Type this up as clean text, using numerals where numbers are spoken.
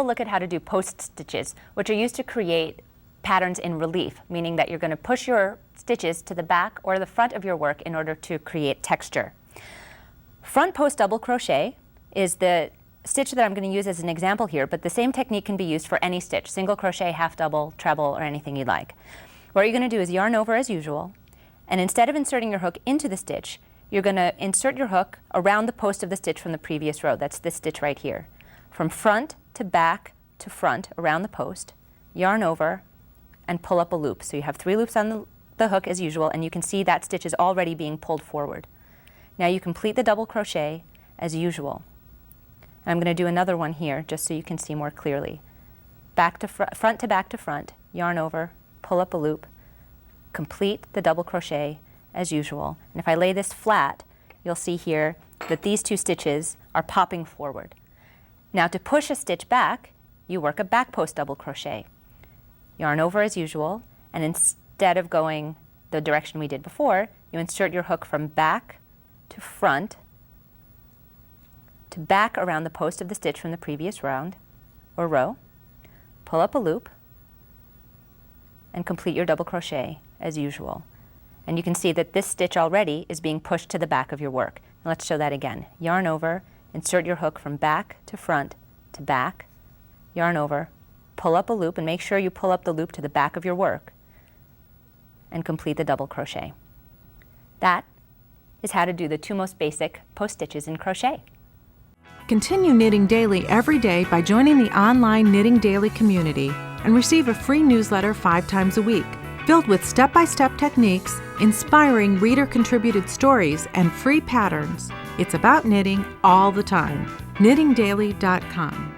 a look at how to do post stitches, which are used to create patterns in relief, meaning that you're going to push your stitches to the back or the front of your work in order to create texture. Front post double crochet is the stitch that I'm going to use as an example here, but the same technique can be used for any stitch, single crochet, half double, treble, or anything you'd like. What you're going to do is yarn over as usual, and instead of inserting your hook into the stitch, you're going to insert your hook around the post of the stitch from the previous row. That's this stitch right here. From front to back to front around the post, yarn over, and pull up a loop. So you have 3 loops on the hook as usual, and you can see that stitch is already being pulled forward. Now you complete the double crochet as usual. And I'm going to do another one here just so you can see more clearly. Back to front to back to front, yarn over, pull up a loop, complete the double crochet as usual. And if I lay this flat, you'll see here that these 2 stitches are popping forward. Now to push a stitch back, you work a back post double crochet. Yarn over as usual, and instead of going the direction we did before, you insert your hook from back to front to back around the post of the stitch from the previous round or row, pull up a loop, and complete your double crochet as usual. And you can see that this stitch already is being pushed to the back of your work. Now let's show that again. Yarn over, insert your hook from back to front to back, yarn over, pull up a loop, and make sure you pull up the loop to the back of your work, and complete the double crochet. That is how to do the 2 most basic post stitches in crochet. Continue knitting daily every day by joining the online Knitting Daily community and receive a free newsletter 5 times a week, filled with step-by-step techniques, inspiring reader-contributed stories, and free patterns. It's about knitting all the time. KnittingDaily.com